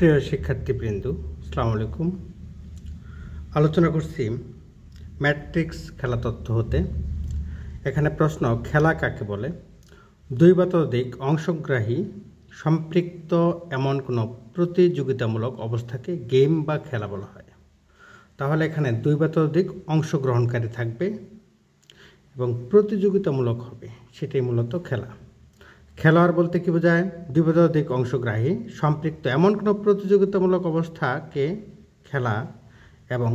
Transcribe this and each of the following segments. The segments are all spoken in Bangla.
প্রিয় শিক্ষার্থীবৃন্দ, আসসালামু আলাইকুম। আলোচনা করছি ম্যাট্রিক্স খেলা তথ্য হতে। এখানে প্রশ্ন, খেলা কাকে বলে? দুই বা ততোধিক অংশগ্রাহী সম্পৃক্ত এমন কোনো প্রতিযোগিতামূলক অবস্থাকে গেম বা খেলা বলা হয়। তাহলে এখানে দুই বা ততোধিক অংশগ্রহণকারী থাকবে এবং প্রতিযোগিতামূলক হবে, সেটাই মূলত খেলা। খেলোয়াড় বলতে কি বোঝায়? দুই বা ততোধিক অংশগ্রাহী সম্পৃক্ত এমন কোনো প্রতিযোগিতামূলক অবস্থাকে খেলা এবং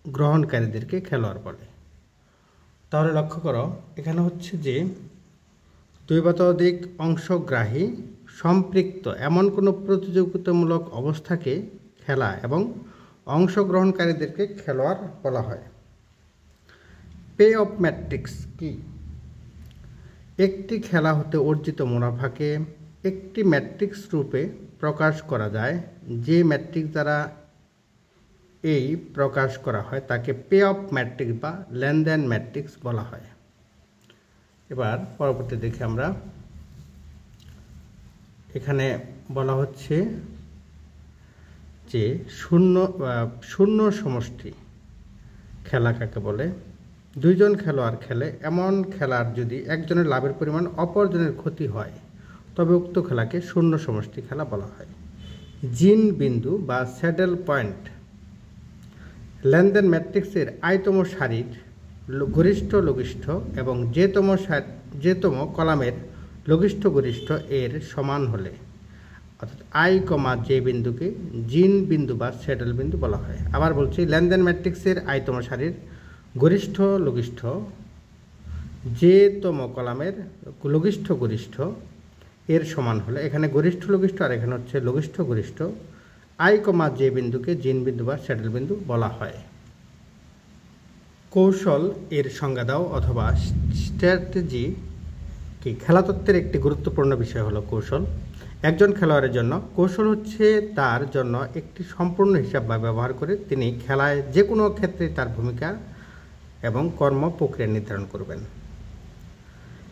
গ্রহণকারীদেরকে খেলোয়াড় বলে। তাহলে লক্ষ্য করো, এখানে হচ্ছে যে দুই বা ততোধিক অংশগ্রাহী সম্পৃক্ত এমন কোনো প্রতিযোগিতামূলক অবস্থাকে খেলা এবং অংশগ্রহণকারীদেরকে খেলোয়াড় বলা হয়। পে অফ ম্যাট্রিক্স কি? একটি খেলা হতে অর্জিত মুনাফাকে একটি ম্যাট্রিক্স রূপে প্রকাশ করা যায়। যে ম্যাট্রিক্স দ্বারা এই প্রকাশ করা হয় তাকে পে অফ ম্যাট্রিক্স বা লেনদেন ম্যাট্রিক্স বলা হয়। এবার পরবর্তী দেখি আমরা, এখানে বলা হচ্ছে যে শূন্য সমষ্টি খেলা কাকে বলে? দুইজন খেলোয়াড় খেলে এমন খেলার যদি একজনের লাভের পরিমাণ অপরজনের ক্ষতি হয় তবে উক্ত খেলাকে শূন্য সমষ্টি খেলা বলা হয়। জিন বিন্দু বা স্যাডেল পয়েন্ট লেনদেন ম্যাট্রিক্সের আইতম সারির গরিষ্ঠ লঘিষ্ঠ এবং যেতম কলামের লঘিষ্ঠ গরিষ্ঠ এর সমান হলে, অর্থাৎ আই কমা জে বিন্দুকে জিন বিন্দু বা স্যাডেল বিন্দু বলা হয়। আবার বলছি, লেনদেন ম্যাট্রিক্সের আইতম সারির গরিষ্ঠ লঘিষ্ঠ যেতম কলামের লঘিষ্ঠ গরিষ্ঠ এর সমান হলে, এখানে গরিষ্ঠ লঘিষ্ঠ আর এখানে হচ্ছে লঘিষ্ঠ গরিষ্ঠ, আই কমা জে বিন্দুকে জিন বিন্দু বা স্যাডেল বিন্দু বলা হয়। কৌশল এর সংজ্ঞা দাও, অথবা স্ট্র্যাটেজি কি? খেলাতত্ত্বের একটি গুরুত্বপূর্ণ বিষয় হলো কৌশল। একজন খেলোয়াড়ের জন্য কৌশল হচ্ছে তার জন্য একটি সম্পূর্ণ হিসাব বা ব্যবহার করে তিনি খেলায় যে কোনো ক্ষেত্রে তার ভূমিকা এবং কর্ম প্রক্রিয়া নির্ধারণ করবেন।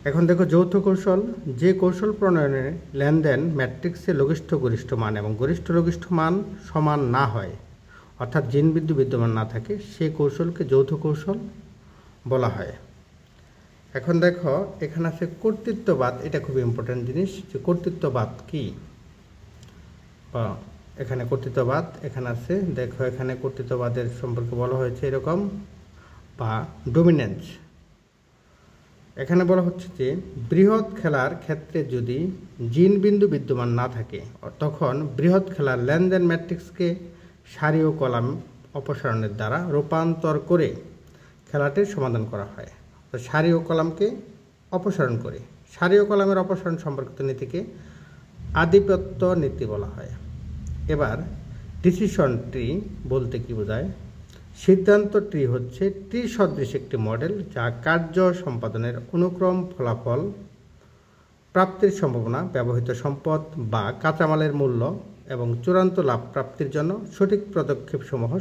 এখন দেখো যৌথ কৌশল। যে কৌশল প্রণয়নে লেনদেন ম্যাট্রিক্সে লঘিষ্ঠ গরিষ্ঠ মান এবং গরিষ্ঠ লঘিষ্ঠ মান সমান না হয়, অর্থাৎ জিন বিন্দু বিদ্যমান না থাকে, সে কৌশলকে যৌথ কৌশল বলা হয়। এখন দেখো, এখানে আছে কর্তৃত্ববাদ। এটা খুব ইম্পর্টেন্ট জিনিস, যে কর্তৃত্ববাদ কি। এখানে কর্তৃত্ববাদ এখানে আছে, দেখো এখানে কর্তৃত্ববাদের সম্পর্কে বলা হয়েছে এরকম, বা ডোমিনেন্স। এখানে বলা হচ্ছে যে বৃহৎ খেলার ক্ষেত্রে যদি জিন বিন্দু বিদ্যমান না থাকে তখন বৃহৎ খেলার লেনদেন ম্যাট্রিক্সকে সারি ও কলাম অপসারণের দ্বারা রূপান্তর করে খেলাটির সমাধান করা হয়। তো সারি ও কলামকে অপসারণ করে, সারি ও কলামের অপসারণ সম্পর্কিত নীতিকে আধিপত্য নীতি বলা হয়। এবার ডিসিশন ট্রি বলতে কি বোঝায়? সিদ্ধান্ত ট্রি হচ্ছে ট্রি সদৃশ একটি মডেল যা কার্য সম্পাদনের অনুক্রম, ফলাফল প্রাপ্তির সম্ভাবনা, ব্যবহৃত সম্পদ বা কাঁচামালের মূল্য এবং চূড়ান্ত লাভ প্রাপ্তির জন্য সঠিক পদক্ষেপসমূহ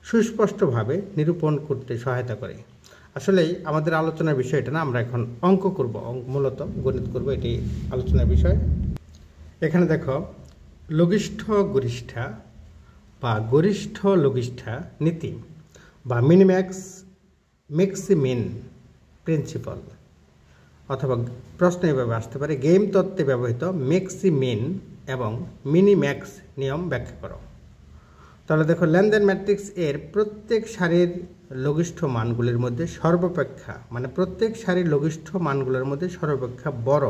সুস্পষ্টভাবে নিরূপণ করতে সহায়তা করে। আসলেই আমাদের আলোচনার বিষয় এটা না, আমরা এখন অঙ্ক করব, মূলত গণিত করব, এটি আলোচনার বিষয়। এখানে দেখো লঘিষ্ঠ গরিষ্ঠা বা গরিষ্ঠ লঘিষ্ঠা নীতি বা মিনিম্যাক্স ম্যাক্সিমিন প্রিন্সিপাল, অথবা প্রশ্ন এভাবে আসতে পারে, গেম তত্ত্বে ব্যবহৃত ম্যাক্সিমিন এবং মিনিম্যাক্স নিয়ম ব্যাখ্যা করো। তাহলে দেখো, লেনদেন ম্যাট্রিক্স এর প্রত্যেক সারির লঘিষ্ঠ মানগুলির মধ্যে সর্বাপেক্ষা, মানে প্রত্যেক সারির লঘিষ্ঠ মানগুলোর মধ্যে সর্বাপেক্ষা বড়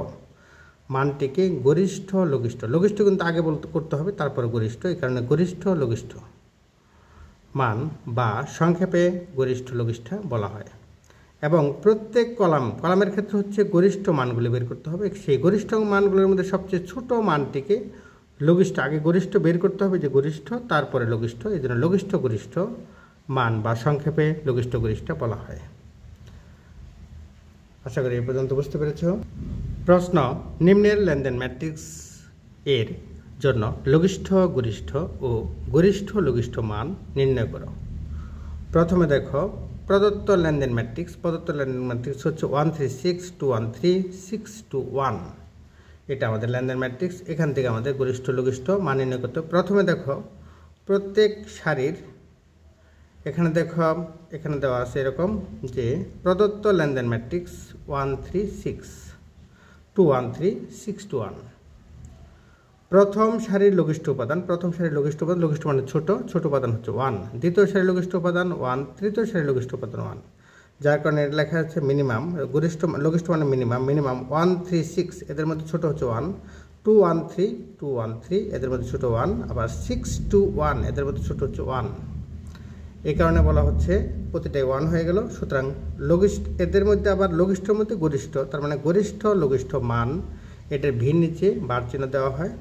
মানটিকে গরিষ্ঠ লঘিষ্ঠ, লঘিষ্ঠ কিন্তু আগে করতে হবে, তারপরে গরিষ্ঠ, এই কারণে গরিষ্ঠ লঘিষ্ঠ মান বা সংক্ষেপে গরিষ্ঠ লঘিষ্ঠা বলা হয়। এবং প্রত্যেক কলামের ক্ষেত্রে হচ্ছে গরিষ্ঠ মানগুলি বের করতে হবে। সেই গরিষ্ঠ মানগুলোর মধ্যে সবচেয়ে ছোট মানটিকে লঘিষ্ঠ, আগে গরিষ্ঠ বের করতে হবে, যে গরিষ্ঠ তারপরে লঘিষ্ঠ, এই জন্য লঘিষ্ঠ গরিষ্ঠ মান বা সংক্ষেপে লঘিষ্ঠ গরিষ্ঠা বলা হয়। আশা করি এই পর্যন্ত বুঝতে পেরেছ। প্রশ্ন, নিম্নের লেনদেন ম্যাট্রিক্স এর জন্য লঘিষ্ঠ গরিষ্ঠ ও গরিষ্ঠ লঘিষ্ঠ মান নির্ণয় করো। প্রথমে দেখো, প্রদত্ত লেনদেন ম্যাট্রিক্স হচ্ছে 1 3 6 2 1 3 6 2 1। এটা আমাদের লেনদেন ম্যাট্রিক্স। এখান থেকে আমাদের গরিষ্ঠ লঘিষ্ঠ মান নির্ণয় করতে হবে। প্রথমে দেখো প্রত্যেক সারির এখানে দেখো এখানে দেওয়া আছে এরকম যে প্রদত্ত লেনদেন ম্যাট্রিক্স 1 3 6 2 1 3 6 2 1। প্রথম সারির লঘিষ্ঠ উপাদান, প্রথম সারির লঘিষ্ঠ উপাদান, লঘিষ্ঠ মানে ছোট, ছোট উপাদান হচ্ছে 1। দ্বিতীয় সারির লঘিষ্ঠ উপাদান 1, তৃতীয় সারির লঘিষ্ঠ উপাদান 1, যার কারণে এটা লেখা আছে মিনিমাম গরিষ্ঠ লঘিষ্ঠ মানে মিনিমাম 1 3 6 এদের মধ্যে ছোট হচ্ছে 1, 2 1 3 2 1 3 এদের মধ্যে ছোট 1, আবার 6 2 1 এদের মধ্যে ছোট হচ্ছে 1। এই কারণে বলা হচ্ছে প্রতিটাই 1 হয়ে গেল। সুতরাং লঘিষ্ঠ এদের মধ্যে আবার লঘিষ্ঠর মধ্যে গরিষ্ঠ, তার মানে গরিষ্ঠ লঘিষ্ঠ মান এটার ভির নিচে বার চিহ্ন দেওয়া হয়।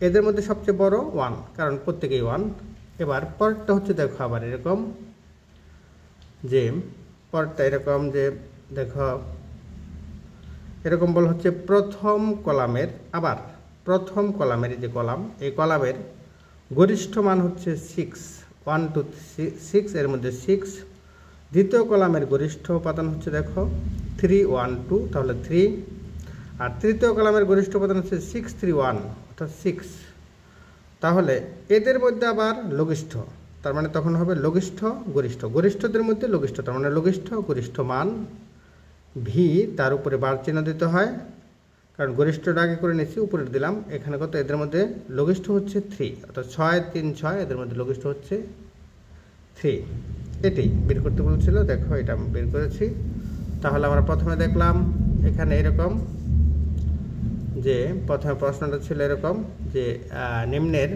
এদের মধ্যে সবচেয়ে বড় 1, কারণ প্রত্যেকেই 1। এবার পরেরটা হচ্ছে দেখো আবার এরকম যে পরেরটা এরকম যে দেখো এরকম বলা হচ্ছে প্রথম কলামের, আবার প্রথম কলামের এই যে কলাম, এই কলামের গরিষ্ঠ মান হচ্ছে 6 1 2 6 এর মধ্যে 6। দ্বিতীয় কলামের গরিষ্ঠ উপাদান হচ্ছে দেখো 3 1 2 তাহলে 3, আর তৃতীয় কলামের গরিষ্ঠ উপাদান হচ্ছে 6 3 1 অর্থাৎ 6। তাহলে এদের মধ্যে আবার লঘিষ্ঠ, তার মানে তখন হবে লঘিষ্ঠ গরিষ্ঠ, গরিষ্ঠদের মধ্যে লঘিষ্ঠ, তার মানে লঘিষ্ঠ গরিষ্ঠ মান ভি, তার উপরে বার চিহ্ন দিতে হয়, কারণ গরিষ্ঠটা আগে করে নিচ্ছি উপরে দিলাম। এখানে কত এদের মধ্যে লঘিষ্ঠ হচ্ছে 3, অর্থাৎ 6 3 6 এদের মধ্যে লঘিষ্ঠ হচ্ছে 3। এটাই বের করতে বলছিল, দেখো এটা আমি বের করেছি। তাহলে আমরা প্রথমে দেখলাম এখানে এরকম যে প্রথমে প্রশ্নটা ছিল এরকম যে নিম্নের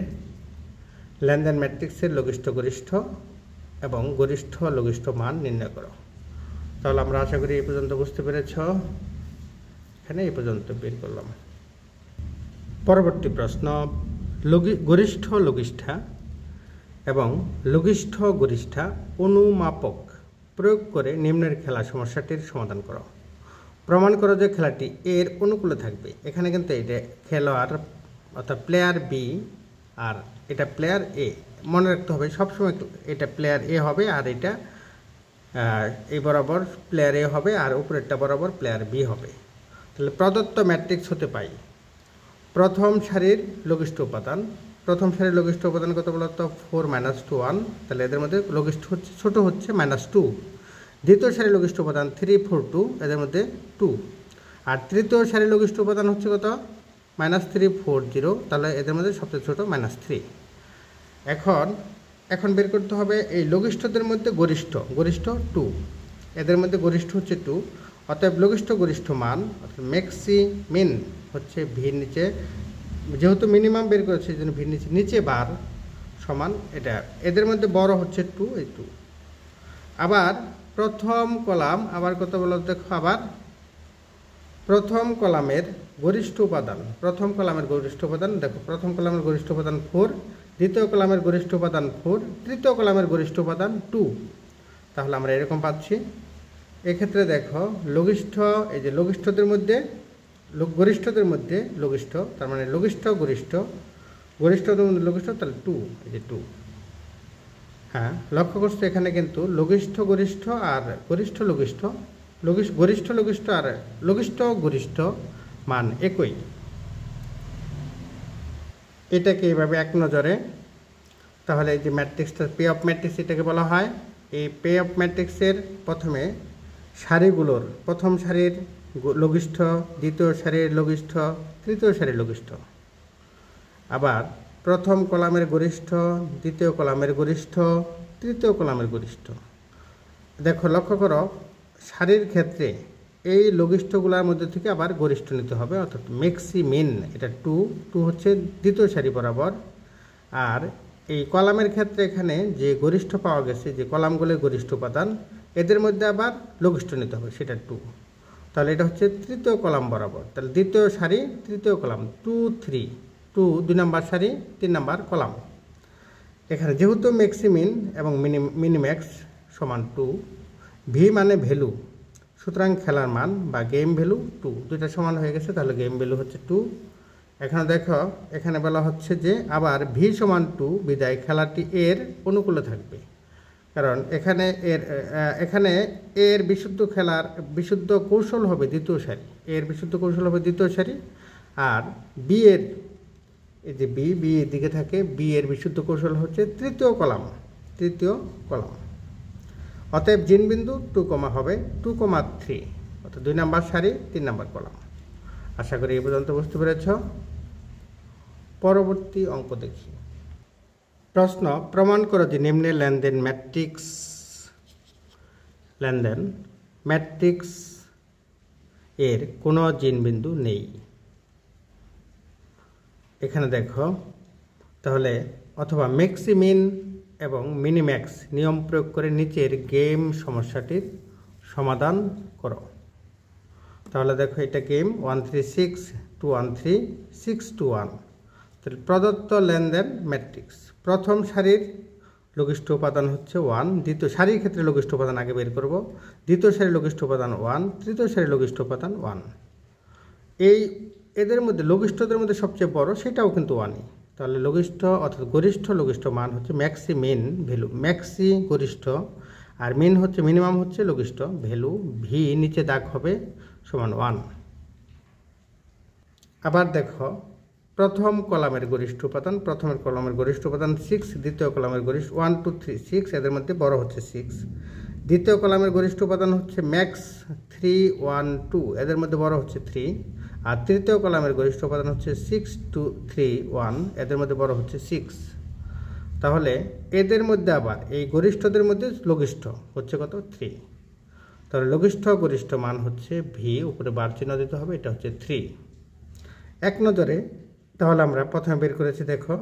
লেনদেন ম্যাট্রিক্সের লঘিষ্ঠ গরিষ্ঠ এবং গরিষ্ঠ লঘিষ্ঠ মান নির্ণয় করো। তাহলে আমরা আশা করি এই পর্যন্ত বুঝতে পেরেছ। এখানে এই পর্যন্ত বের করলাম। পরবর্তী প্রশ্ন, গরিষ্ঠ লঘিষ্ঠা এবং লঘিষ্ঠ গরিষ্ঠা অনুমাপক প্রয়োগ করে নিম্নের খেলা সমস্যাটির সমাধান করো। প্রমাণ করো যে খেলাটি এর অনুকূলে থাকবে। এখানে কিন্তু এটা খেলোয়াড় অর্থাৎ প্লেয়ার বি আর এটা প্লেয়ার এ, মনে রাখতে হবে সবসময় এটা প্লেয়ার এ হবে আর এটা এই বরাবর প্লেয়ার এ হবে আর উপরেরটা বরাবর প্লেয়ার বি হবে। তাহলে প্রদত্ত ম্যাট্রিক্স হতে পাই প্রথম সারির লঘিষ্ঠ উপাদান, প্রথম সারির লঘিষ্ঠ উপাদান কত বলতো 4 - 2 1, তাহলে এদের মধ্যে লঘিষ্ঠ হচ্ছে ছোট হচ্ছে -2। দ্বিতীয় সারির লঘিষ্ঠ উপাদান 3 4 2 এদের মধ্যে 2, আর তৃতীয় সারির লঘিষ্ঠ উপাদান হচ্ছে কত -3 4 0, তাহলে এদের মধ্যে সবচেয়ে ছোট -3। এখন বের করতে হবে এই লঘিষ্ঠদের মধ্যে গরিষ্ঠ 2, এদের মধ্যে গরিষ্ঠ হচ্ছে 2, অতএব লঘিষ্ঠ গরিষ্ঠ মান অর্থাৎ ম্যাক্সিমিন হচ্ছে ভির নিচে, যেহেতু মিনিমাম বের করেছে এই জন্য ভির নিচে বার সমান এটা, এদের মধ্যে বড় হচ্ছে 2 এই 2। আবার প্রথম কলাম আবার কত বলো দেখো, আবার প্রথম কলামের গরিষ্ঠ উপাদান, প্রথম কলামের গরিষ্ঠ উপাদান দেখো, প্রথম কলামের গরিষ্ঠ উপাদান 4, দ্বিতীয় কলামের গরিষ্ঠ উপাদান 4, তৃতীয় কলামের গরিষ্ঠ উপাদান 2। তাহলে আমরা এরকম পাচ্ছি। এক্ষেত্রে দেখো লঘিষ্ঠ, এই যে লঘিষ্ঠদের মধ্যে গরিষ্ঠদের মধ্যে লঘিষ্ঠ, তার মানে লঘিষ্ঠ গরিষ্ঠদের মধ্যে লঘিষ্ঠ, তাহলে 2, এই যে 2। হ্যাঁ, লক্ষ্য করছো এখানে কিন্তু লঘিষ্ঠ গরিষ্ঠ আর গরিষ্ঠ লঘিষ্ঠ, গরিষ্ঠ লঘিষ্ঠ আর লঘিষ্ঠ গরিষ্ঠ মান একই। এটাকে এইভাবে এক নজরে, তাহলে এই যে ম্যাট্রিক্সটা পে অফ ম্যাট্রিক্স এটাকে বলা হয়। এই পে অফ ম্যাট্রিক্সের প্রথমে সারিগুলোর প্রথম সারির লঘিষ্ঠ, দ্বিতীয় সারির লঘিষ্ঠ, তৃতীয় সারির লঘিষ্ঠ, আবার প্রথম কলামের গরিষ্ঠ, দ্বিতীয় কলামের গরিষ্ঠ, তৃতীয় কলামের গরিষ্ঠ। দেখো লক্ষ্য করো সারির ক্ষেত্রে এই লঘিষ্ঠগুলোর মধ্যে থেকে আবার গরিষ্ঠ নিতে হবে, অর্থাৎ ম্যাক্সিমিন এটা 2 হচ্ছে দ্বিতীয় সারি বরাবর। আর এই কলামের ক্ষেত্রে এখানে যে গরিষ্ঠ পাওয়া গেছে, যে কলামগুলোর গরিষ্ঠ উপাদান, এদের মধ্যে আবার লঘিষ্ঠ নিতে হবে, সেটা 2। তাহলে এটা হচ্ছে তৃতীয় কলাম বরাবর, তাহলে দ্বিতীয় সারি তৃতীয় কলাম 2 3 2 2 নম্বর সারি 3 নম্বর কলাম। এখানে যেহেতু ম্যাক্সিমিন এবং মিনিম্যাক্স সমান 2, ভি মানে ভ্যালু, সুতরাং খেলার মান বা গেম ভ্যালু 2, দুইটা সমান হয়ে গেছে, তাহলে গেম ভ্যালু হচ্ছে 2। এখানে দেখো এখানে বলা হচ্ছে যে আবার ভি সমান 2 বিদায় খেলাটি এর অনুকূলে থাকবে, কারণ এখানে এর বিশুদ্ধ কৌশল হবে দ্বিতীয় সারি, এর বিশুদ্ধ কৌশল হবে দ্বিতীয় সারি, আর বি এর এই যে বি এর দিকে থাকে, বি এর বিশুদ্ধ কৌশল হচ্ছে তৃতীয় কলাম। অতএব জিন বিন্দু 2, হবে 2,3, অর্থাৎ 2 নম্বর সারি 3 নম্বর কলাম। আশা করি এই পর্যন্ত বুঝতে পেরেছ। পরবর্তী অঙ্ক দেখি। প্রশ্ন, প্রমাণ করো যে নিম্নে লেনদেন ম্যাট্রিক্স এর কোনো জিন বিন্দু নেই। এখানে দেখো, তাহলে অথবা ম্যাক্সিমিন এবং মিনিম্যাক্স নিয়ম প্রয়োগ করে নিচের গেম সমস্যাটির সমাধান করো। তাহলে দেখো, এটা গেম 136,213,621। তাহলে প্রদত্ত লেনদেন ম্যাট্রিক্স, প্রথম সারির লঘিষ্ঠ উপাদান হচ্ছে 1, দ্বিতীয় সারির ক্ষেত্রে লঘিষ্ঠ উপাদান আগে বের করব, দ্বিতীয় সারির লঘিষ্ঠ উপাদান 1, তৃতীয় সারির লঘিষ্ঠ উপাদান 1। এদের মধ্যে লঘিষ্ঠদের মধ্যে সবচেয়ে বড় সেটাও কিন্তু 1ই। তাহলে লঘিষ্ঠ অর্থাৎ গরিষ্ঠ লঘিষ্ঠ মান হচ্ছে ম্যাক্সিমিন ভ্যালু, ম্যাক্সি গরিষ্ঠ, আর মিন হচ্ছে মিনিমাম হচ্ছে লঘিষ্ঠ ভ্যালু, ভি নিচে দাগ হবে সমান 1। আবার দেখো, প্রথম কলামের গরিষ্ঠ উপাদান, 6, দ্বিতীয় কলামের গরিষ্ঠ 1, 2, 3, 6, এদের মধ্যে বড় হচ্ছে 6। দ্বিতীয় কলামের গরিষ্ঠ উপাদান হচ্ছে ম্যাক্স 3, 1, 2, এদের মধ্যে বড় হচ্ছে 3। আর তৃতীয় কলামের গরিষ্ঠ উপাদান হচ্ছে 6, 2, 3, 1, এদের মধ্যে বড় হচ্ছে 6। তাহলে এদের মধ্যে আবার এই গরিষ্ঠদের মধ্যে লঘিষ্ঠ হচ্ছে কত? 3। তাহলে লঘিষ্ঠ গরিষ্ঠ মান হচ্ছে ভি, উপরে বার চিহ্ন দিতে হবে, এটা হচ্ছে 3। এক নজরে তাহলে আমরা প্রথমে বের করেছি, দেখো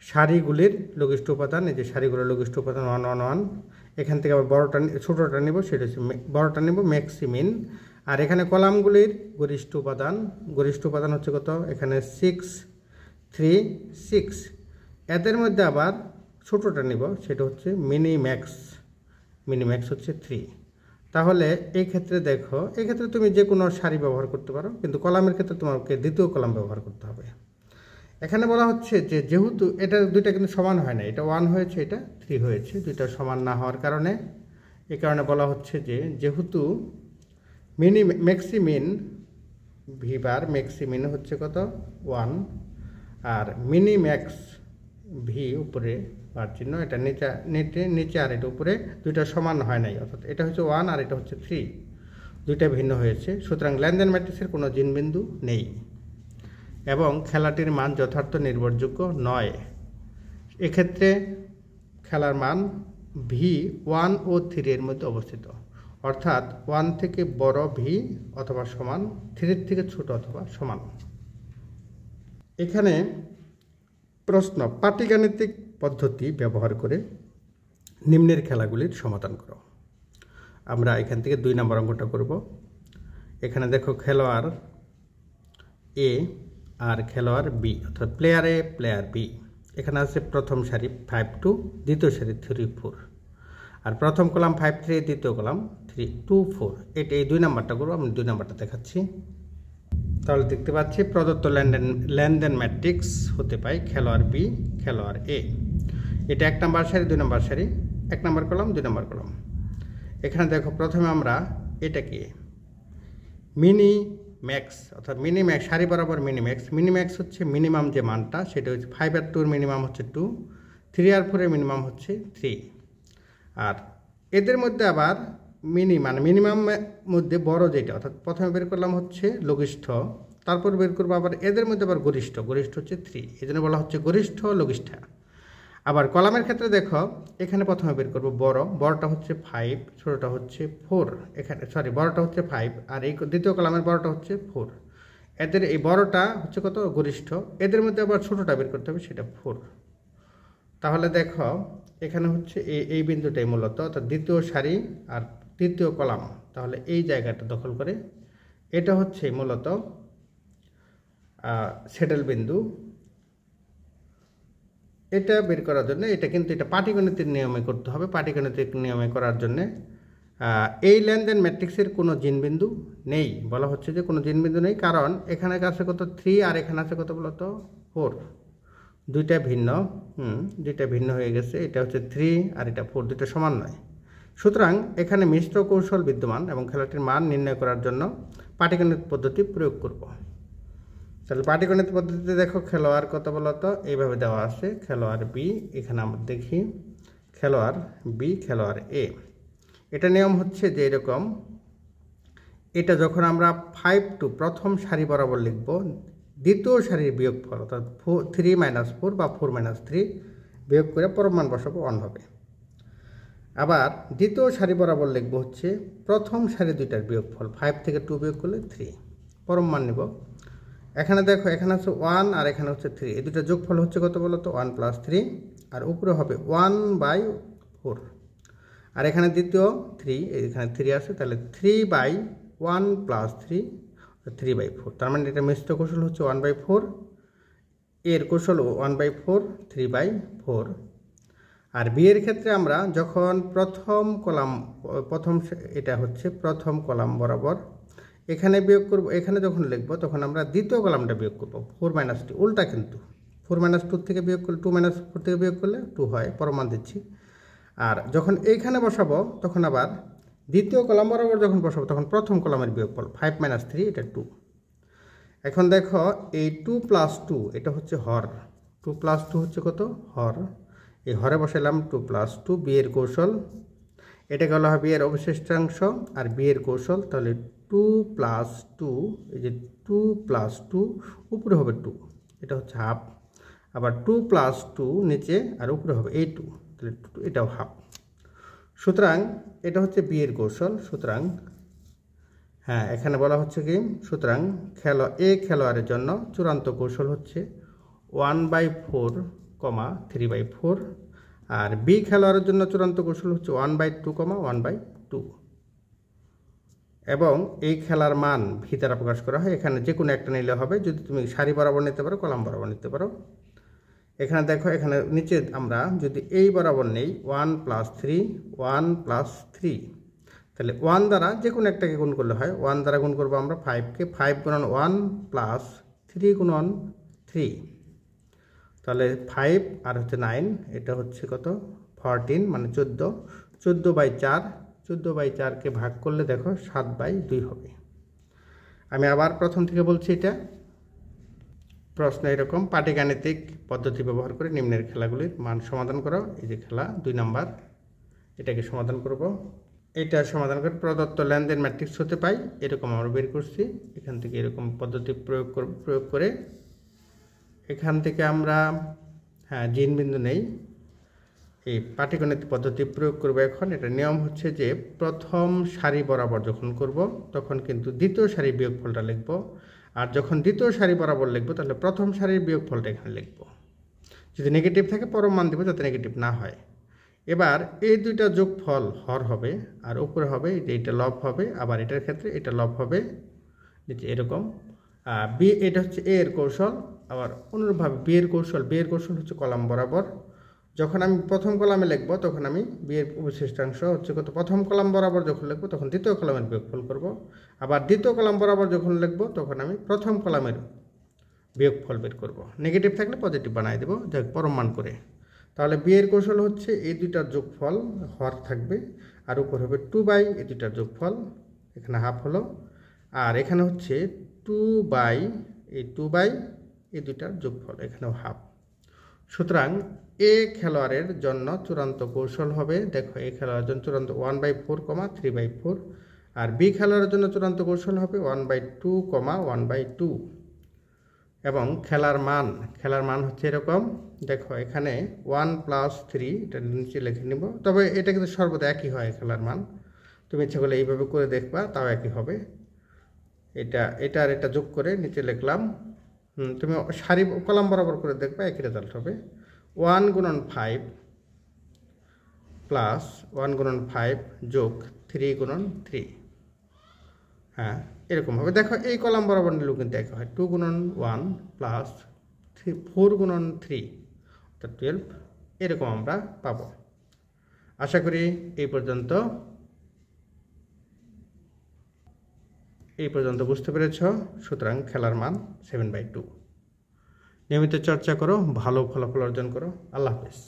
সারিগুলির লঘিষ্ঠ উপাদান, এই যে সারিগুলোর লঘিষ্ঠ উপাদান 1, 1, 1। এখান থেকে আবার ছোটোটা নিব, সেটা হচ্ছে বড়টা নিব ম্যাক্সিমিন। আর এখানে কলামগুলির গরিষ্ঠ উপাদান হচ্ছে কত? এখানে 6, 3, 6। এদের মধ্যে আবার ছোটোটা নিব, সেটা হচ্ছে মিনিম্যাক্স হচ্ছে 3। তাহলে এই ক্ষেত্রে দেখো, এই ক্ষেত্রে তুমি যে কোনো সারি ব্যবহার করতে পারো, কিন্তু কলামের ক্ষেত্রে তোমাকে দ্বিতীয় কলাম ব্যবহার করতে হবে। এখানে বলা হচ্ছে যে যেহেতু এটা দুইটা কিন্তু সমান হয় না, এটা 1 হয়েছে, এটা 3 হয়েছে, দুইটা সমান না হওয়ার কারণে এই কারণে বলা হচ্ছে যে যেহেতু ম্যাক্সিমিন ভি বার ম্যাক্সিমিন হচ্ছে কত? 1, আর মিনিম্যাক্স ভি উপরে বার চিহ্ন, এটা নিচে আর এটা উপরে, দুইটা সমান হয় নাই, অর্থাৎ এটা হচ্ছে 1 আর এটা হচ্ছে 3, দুইটা ভিন্ন হয়েছে। সুতরাং লেনদেন ম্যাট্রিক্সের কোনো জিন বিন্দু নেই এবং খেলাটির মান যথার্থ নির্ভরযোগ্য নয়। এক্ষেত্রে খেলার মান ভি 1 ও 3 এর মধ্যে অবস্থিত, অর্থাৎ 1 থেকে বড় ভি অথবা সমান, 3 থেকে ছোট অথবা সমান। এখানে প্রশ্ন, পাটিগাণিতিক পদ্ধতি ব্যবহার করে নিম্নের খেলাগুলির সমাধান করো। আমরা এখান থেকে 2 নম্বর অঙ্কটা করব। এখানে দেখো, খেলোয়াড় এ আর খেলোয়াড় বি, অর্থাৎ প্লেয়ার এ প্লেয়ার বি। এখানে আছে প্রথম সারি 5, 2, দ্বিতীয় সারি 3, 4, আর প্রথম কলাম 5, 3, দ্বিতীয় কলাম 3, 2, 4। এই 2 নম্বরটা করবো, আমি 2 নম্বরটা দেখাচ্ছি। তাহলে দেখতে পাচ্ছি প্রদত্ত লেনদেন ম্যাট্রিক্স হতে পাই খেলোয়াড় বি খেলোয়াড় এ। এটা 1 নম্বর সারি 2 নম্বর সারি, 1 নম্বর কলাম 2 নম্বর কলাম। এখানে দেখো, প্রথমে আমরা এটাকে মিনিম্যাক্স, অর্থাৎ মিনিম্যাক্স সারি বরাবর মিনিম্যাক্স হচ্ছে মিনিমাম যে মানটা, সেটা হচ্ছে 5 আর 2 এর মিনিমাম হচ্ছে 2, 3 আর 4 এর মিনিমাম হচ্ছে 3। আর এদের মধ্যে আবার মিনিমাম মধ্যে বড় যেটা, অর্থাৎ প্রথমে বের করলাম হচ্ছে লঘিষ্ঠ, তারপর বের করবো আবার এদের মধ্যে আবার গরিষ্ঠ হচ্ছে 3, এই জন্য বলা হচ্ছে গরিষ্ঠ লঘিষ্ঠা। আবার কলামের ক্ষেত্রে দেখো, এখানে প্রথমে বের করবো বড়টা হচ্ছে 5, ছোটটা হচ্ছে 4। এখানে বড়টা হচ্ছে 5 আর এই দ্বিতীয় কলামের বড়টা হচ্ছে 4। এদের এই বড়টা হচ্ছে কত? গরিষ্ঠ। এদের মধ্যে আবার ছোটটা বের করতে হবে, সেটা 4। তাহলে দেখো, এখানে হচ্ছে এই বিন্দুটাই মূলত, অর্থাৎ দ্বিতীয় সারি আর তৃতীয় কলাম, তাহলে এই জায়গাটা দখল করে এটা হচ্ছে মূলত সেটেল বিন্দু। এটা বের করার জন্য এটা পাটিগণিতের নিয়মে করতে হবে। পাটিগণিতিক নিয়মে করার জন্য এই লেনদেন ম্যাট্রিক্সের কোনো জিনবিন্দু নেই, বলা হচ্ছে যে কোনো জিনবিন্দু নেই, কারণ এখানে আছে কত? 3 আর এখানে আছে কত বলতো? 4। দুইটা ভিন্ন হয়ে গেছে, এটা হচ্ছে 3 আর এটা 4, দুইটা সমান নয়। সুতরাং এখানে মিশ্র কৌশল বিদ্যমান এবং খেলাটির মান নির্ণয় করার জন্য পাটিগণিত পদ্ধতি প্রয়োগ করব। তাহলে পাটিগণিত পদ্ধতিতে দেখো খেলোয়াড় কত বলতো এইভাবে দেওয়া আছে, খেলোয়াড় বি, এখানে আমরা দেখি খেলোয়াড় বি খেলোয়াড় এ। এটা নিয়ম হচ্ছে যে এরকম, এটা যখন আমরা 5 টু প্রথম সারি বরাবর লিখব, দ্বিতীয় সারির বিয়োগফল অর্থাৎ 3 - 4 বা 4 - 3 বিয়োগ করে পরম মান বসাবো 1 হবে। আবার দ্বিতীয় সারি বরাবর লিখব হচ্ছে প্রথম সারি দুইটার বিয়োগফল, 5 থেকে 2 বিয়োগ করলে 3, পরম মান নেব। এখানে দেখো এখানে আছে 1 আর এখানে হচ্ছে 3, এই দুটো যোগফল হচ্ছে কত বলো তো 1 + 3, আর উপরে হবে 1/4, আর এখানে দ্বিতীয় 3, এখানে 3 আছে, তাহলে 3/1 + 3 3/4, তার মানে এটা মিশ্র কৌশল হচ্ছে 1/4, এর কৌশল 1/4 3/4। আর বি এর ক্ষেত্রে আমরা যখন এটা হচ্ছে প্রথম কলাম বরাবর এখানে বিয়োগ করব, এখানে যখন লিখব তখন আমরা দ্বিতীয় কলামটা বিয়োগ করব 4 - 2, উল্টা কিন্তু 4 - 2 থেকে বিয়োগ করলে 2 - 4 থেকে বিয়োগ করলে 2 হয়, প্রমাণ দিচ্ছি। আর যখন এইখানে বসাবো তখন আবার দ্বিতীয় কলাম বরাবর যখন বসাবো তখন প্রথম কলামের বিয়োগফল 5 - 3 এটা 2। এখন দেখো এই 2 + 2 এটা হচ্ছে হর, 2 + 2 হচ্ছে কত হর, এই হরে বসালাম 2 + 2, বি এর কৌশল, এটাকে বলা হয় বি এর অবশিষ্টাংশ আর বি এর কৌশল। তাহলে 2 + 2, এই যে 2 + 2 উপরে হবে 2, এটা হচ্ছে হাফ, আবার 2 + 2 নিচে আর উপরে হবে এই 2, তাহলে এটাও হাফ। সুতরাং এটা হচ্ছে বি এর কৌশল। সুতরাং হ্যাঁ, এখানে বলা হচ্ছে কি, সুতরাং খেলোয়াড়ের জন্য চূড়ান্ত কৌশল হচ্ছে 1/4, 3/4, আর বি খেলোয়াড়ের জন্য চূড়ান্ত কৌশল হচ্ছে 1/2, 1/2, এবং এই খেলার মান ভি দ্বারা প্রকাশ করা হয়। এখানে যে কোনো একটা নিলে হবে, যদি তুমি সারি বরাবর নিতে পারো, কলাম বরাবর নিতে পারো। এখানে দেখো এখানে নিচে আমরা যদি এই বরাবর নেই 1 + 3, 1 + 3, তাহলে 1 দ্বারা যে কোনো একটাকে গুণ করলে হয়, 1 দ্বারা গুণ করবো আমরা 5কে, 5 × 1 + 3 × 3, তাহলে 5 আর হচ্ছে 9, এটা হচ্ছে কত 14 মানে 14, 14/4, 14/4কে ভাগ করলে দেখো 7/2 হবে। আমি আবার প্রথম থেকে বলছি, এটা প্রশ্ন এরকম, পাটিগাণিতিক পদ্ধতি ব্যবহার করে নিম্নের খেলাগুলির মান সমাধান করো। এই যে খেলা 2 নাম্বার, এটাকে সমাধান করব। এটা সমাধান করে প্রদত্ত লেনদেন ম্যাট্রিক্স হতে পাই এরকম আমরা বের করছি। এখান থেকে এরকম পদ্ধতি প্রয়োগ করে এখান থেকে আমরা জিন বিন্দু নেই, এই পাটিগণিত পদ্ধতি প্রয়োগ করব। এখন এটা নিয়ম হচ্ছে যে প্রথম সারি বরাবর যখন করব তখন কিন্তু দ্বিতীয় সারির বিয়োগফলটা লিখব, আর যখন দ্বিতীয় সারি বরাবর লিখব তাহলে প্রথম সারির বিয়োগফলটা এখানে লিখব। যদি নেগেটিভ থাকে পরম মান দেব যাতে নেগেটিভ না হয়। এবার এই দুইটা যোগফল হর হবে, আর উপরে হবে এইটা লব হবে, আবার এটার ক্ষেত্রে এটা লব হবে নিচে এরকম। বি এটা হচ্ছে এ এর কৌশল, আবার অনুরূপভাবে বি এর কৌশল হচ্ছে কলাম বরাবর। যখন আমি প্রথম কলামে লিখব তখন আমি বি এর অবশিষ্টাংশ হচ্ছে কত, প্রথম কলাম বরাবর যখন লিখব তখন দ্বিতীয় কলামের বিয়োগফল করব, আবার দ্বিতীয় কলাম বরাবর যখন লিখব তখন আমি প্রথম কলামের বিয়োগফল বের করব। নেগেটিভ থাকলে পজিটিভ বানিয়ে দেবো যাক পরম মান করে। তাহলে বি এর কৌশল হচ্ছে এই দুইটার যোগফল হর থাকবে, আর উপর হবে 2/, এই দুইটার যোগফল, এখানে হাফ হলো, আর এখানে হচ্ছে 2/, এই 2/, এই দুইটার যোগফল, এখানেও হাফ। সুতরাং এ খেলোয়াড়ের জন্য চূড়ান্ত কৌশল হবে, দেখো এ খেলোয়াড়ের জন্য চূড়ান্ত 1/4, 3/4, আর বি খেলোয়াড়ের জন্য চূড়ান্ত কৌশল হবে 1/2, 1/2, এবং খেলার মান হচ্ছে এরকম। দেখো এখানে 1 + 3, এটা নিচে লিখে নিব, তবে এটা কিন্তু সর্বদা একই হয় খেলার মান, তুমি ইচ্ছা করলে এইভাবে করে দেখবা তাও একই হবে। এটা যোগ করে নিচে লিখলাম, তুমি সারি কলাম বরাবর করে দেখবা একই রেজাল্ট হবে। 1 × 5 প্লাস 1 × 5 যোগ 3 × 3, হ্যাঁ এরকম হবে। দেখো এই কলাম বরাবর নিলেও কিন্তু এক হয়, 2 × 1 প্লাস 4 × 3 অর্থাৎ 12, এরকম আমরা পাবো। আশা করি এই পর্যন্ত বুঝতে পেরেছ। সুতরাং খেলার মান 7/2। নিয়মিত চর্চা করো, ভালো ফলাফল অর্জন করো। আল্লাহ হাফেজ।